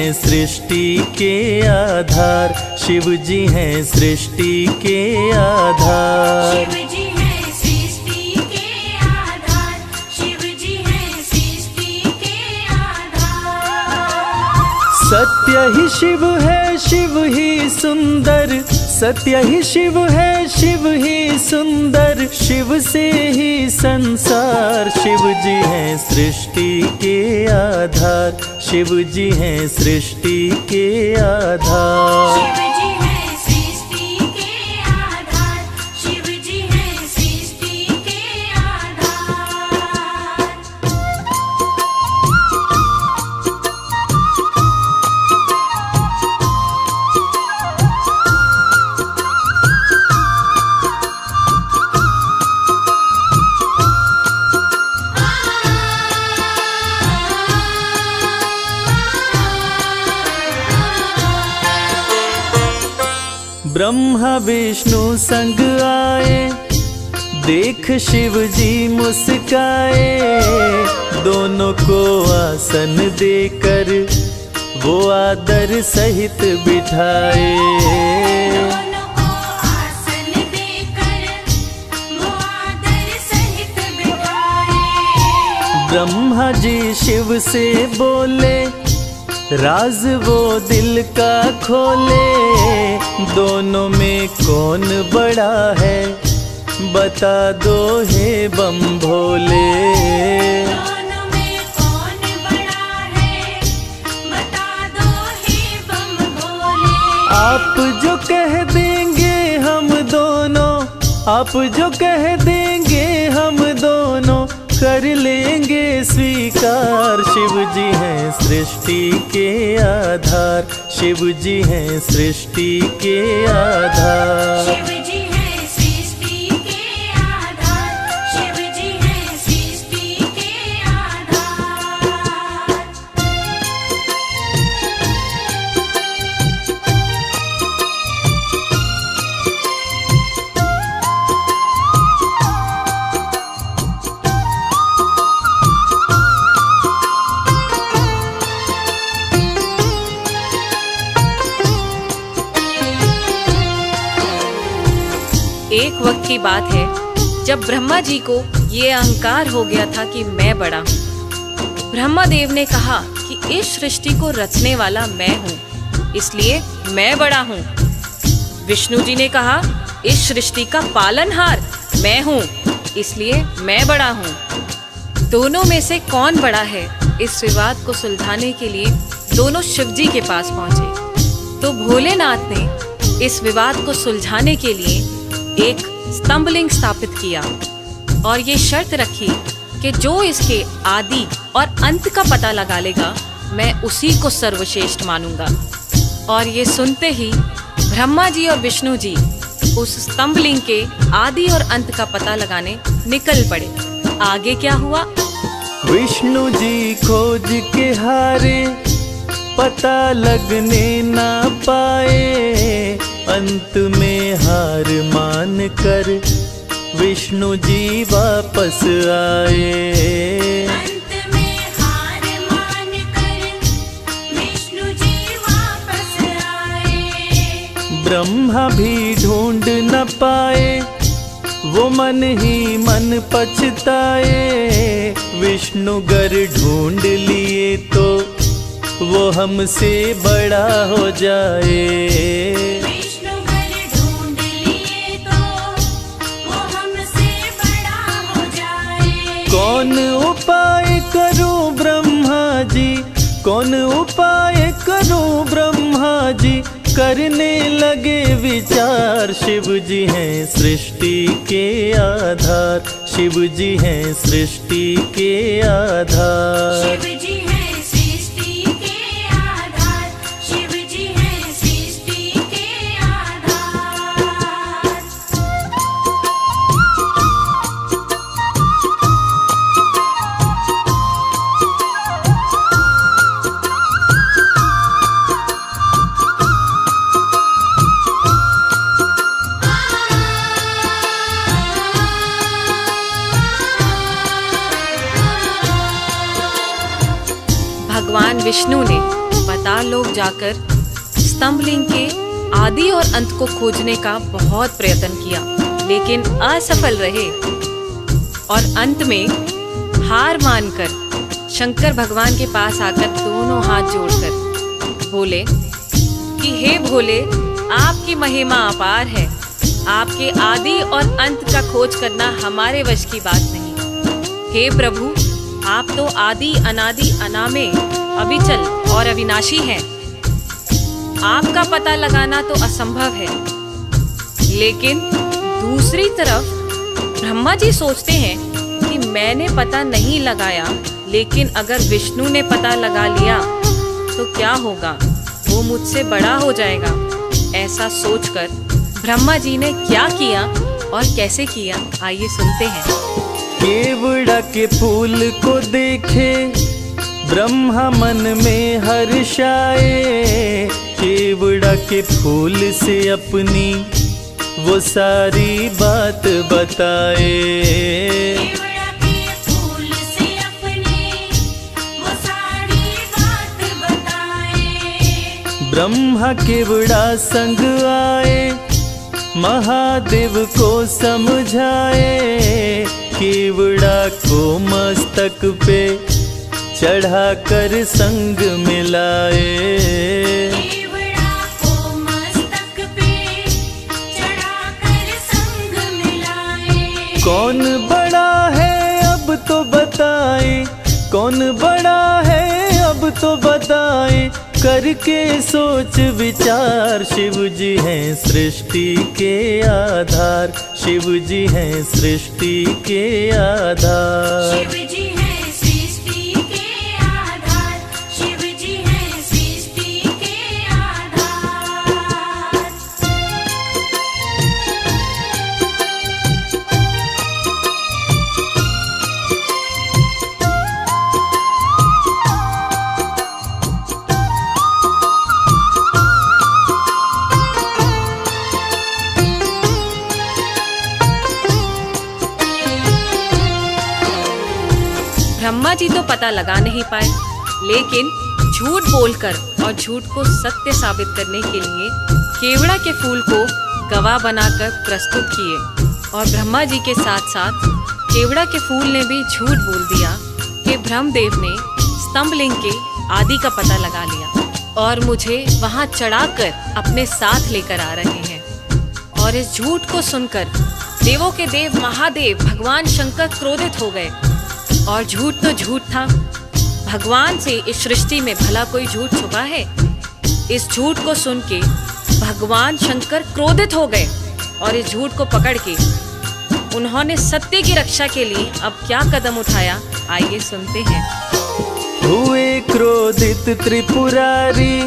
हैं सृष्टि के आधार, शिव जी हैं सृष्टि के आधार। शिव जी हैं सृष्टि के आधार, शिव जी हैं सृष्टि के आधार। सत्य ही शिव है, शिव ही सुंदर, सत्य ही शिव है, शिव ही सुंदर, शिव से ही संसार। शिव जी हैं सृष्टि के आधार, शिव जी हैं सृष्टि के आधार। शिव जी हैं सृष्टि के आधार, शिव जी हैं सृष्टि के आधार। ब्रह्मा विष्णु संग आए, देख शिव जी मुस्काए, दोनों को आसन देकर वो आदर सहित बिठाए। दोनों को आसन देकर वो आदर सहित बिठाए। ब्रह्मा जी शिव से बोले, राज वो दिल का खोले, दोनों में कौन बड़ा है, बता दो हे बम भोले। दोनों में कौन बड़ा है, बता दो हे बम भोले। आप जो कह देंगे हम दोनों, आप जो कह देंगे हम दोनों, कर लेंगे स्वीकार। शिव जी हैं सृष्टि के आधार, शिव जी हैं सृष्टि के आधार। शिव जी हैं सृष्टि के आधार, शिव जी हैं सृष्टि के आधार। एक वक्त की बात है जब ब्रह्मा जी को ये अहंकार हो गया था कि मैं बड़ा हूँ। ब्रह्मा देव ने कहा कि इस सृष्टि को रचने वाला मैं हूँ, इसलिए मैं बड़ा हूँ। विष्णु जी ने कहा इस सृष्टि का पालनहार मैं हूँ, इसलिए मैं बड़ा हूँ। दोनों में से कौन बड़ा है, इस विवाद को सुलझाने के लिए दोनों शिव जी के पास पहुंचे। तो भोलेनाथ ने इस विवाद को सुलझाने के लिए एक स्तंभलिंग स्थापित किया और ये शर्त रखी कि जो इसके आदि और अंत का पता लगा लेगा, मैं उसी को सर्वश्रेष्ठ मानूंगा। और ये सुनते ही ब्रह्मा जी और विष्णु जी उस स्तंभलिंग के आदि और अंत का पता लगाने निकल पड़े। आगे क्या हुआ? विष्णु जी खोज के हारे, पता लगने ना पाए, अंत में हार मान कर विष्णु जी वापस आए। अंत में हार मान कर विष्णु जी वापस आए। ब्रह्मा भी ढूंढ न पाए, वो मन ही मन पछताए, विष्णु गर ढूंढ लिए तो वो हमसे बड़ा हो जाए। विष्णु गर ढूंढ लिए तो वो हमसे बड़ा हो जाए। कौन उपाय करूं ब्रह्मा जी, कौन उपाय करूं ब्रह्मा जी, करने लगे विचार। शिव जी हैं सृष्टि के आधार, शिव जी हैं सृष्टि के आधार। शिव जी हैं सृष्टि के आधार, शिव जी हैं सृष्टि के आधार। भगवान विष्णु ने पाताल लोक जाकर स्तंभलिंग के आदि और अंत को खोजने का बहुत प्रयत्न किया, लेकिन असफल रहे और अंत में हार मानकर शंकर भगवान के पास आकर दोनों हाथ जोड़कर बोले कि हे भोले, आपकी महिमा अपार है, आपके आदि और अंत का खोज करना हमारे वश की बात नहीं। हे प्रभु, आप तो आदि अनादि अनामे, अविचल और अविनाशी हैं। आपका पता लगाना तो असंभव है। लेकिन दूसरी तरफ ब्रह्मा जी सोचते हैं कि मैंने पता नहीं लगाया, लेकिन अगर विष्णु ने पता लगा लिया तो क्या होगा, वो मुझसे बड़ा हो जाएगा। ऐसा सोचकर ब्रह्मा जी ने क्या किया और कैसे किया, आइए सुनते हैं। केवड़ा के फूल को देखे ब्रह्मा मन में हर्षाए, केवड़ा के फूल से अपनी वो सारी बात बताए। केवड़ा के फूल से अपने वो सारी बात बताए। ब्रह्मा केवड़ा संग आए, महादेव को समझाए, केवड़ा को मस्तक पे चढ़ाकर संग मिलाए। केवड़ा को मस्तक पे चढ़ाकर संग मिलाए। कौन बड़ा है अब तो बताए, कौन बड़ा है अब तो बताए, करके सोच विचार। शिव जी हैं सृष्टि के आधार, शिव जी हैं सृष्टि के आधार। शिव जी हैं सृष्टि के आधार, शिव जी हैं सृष्टि के आधार। ब्रह्मा जी तो पता लगा नहीं पाए, लेकिन झूठ बोलकर और झूठ को सत्य साबित करने के लिए केवड़ा के फूल को गवाह बनाकर प्रस्तुत किए। और ब्रह्मा जी के साथ साथ केवड़ा के फूल ने भी झूठ बोल दिया कि ब्रह्मदेव ने स्तंभलिंग के आदि का पता लगा लिया और मुझे वहां चढ़ाकर अपने साथ लेकर आ रहे हैं। और इस झूठ को सुनकर देवों के देव महादेव भगवान शंकर क्रोधित हो गए। और झूठ तो झूठ था, भगवान से इस सृष्टि में भला कोई झूठ छुपा है। इस झूठ को सुन के भगवान शंकर क्रोधित हो गए और इस झूठ को पकड़ के उन्होंने सत्य की रक्षा के लिए अब क्या कदम उठाया, आइए सुनते हैं। हुए क्रोधित त्रिपुरारी,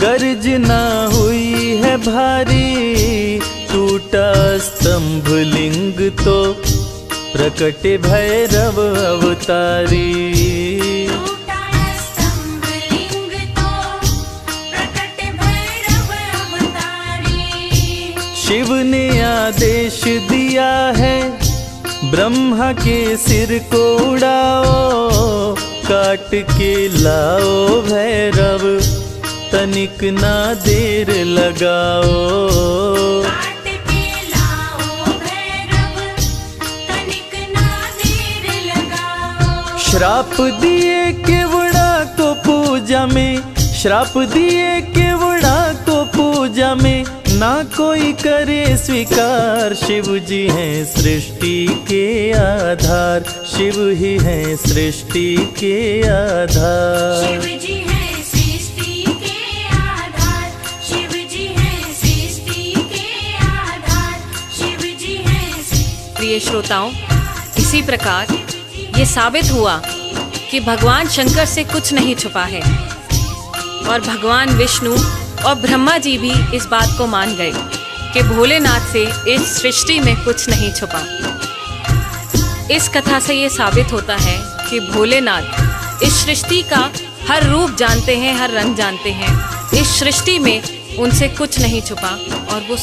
गर्जना हुई है भारी, टूटा स्तंभलिंग तो प्रकटे भैरव अवतारी। टूटा स्तंभलिंग तो प्रकटे भैरव अवतारी। शिव ने आदेश दिया है, ब्रह्मा के सिर को उड़ाओ, काट के लाओ भैरव, तनिक ना देर लगाओ। काट के लाओ भैरव, तनिक ना देर लगाओ। श्राप दिए केवड़ा को पूजा में, श्राप दिए केवड़ा को पूजा में, ना कोई करे स्वीकार। शिव जी हैं सृष्टि के आधार, शिव ही हैं सृष्टि के आधार। शिव जी हैं सृष्टि के आधार, शिव जी हैं सृष्टि के आधार, शिव जी हैं। प्रिय श्रोताओं, इसी प्रकार ये साबित हुआ कि भगवान शंकर से कुछ नहीं छुपा है और भगवान विष्णु और ब्रह्मा जी भी इस बात को मान गए कि भोलेनाथ से इस सृष्टि में कुछ नहीं छुपा। इस कथा से ये साबित होता है कि भोलेनाथ इस सृष्टि का हर रूप जानते हैं, हर रंग जानते हैं। इस सृष्टि में उनसे कुछ नहीं छुपा और वो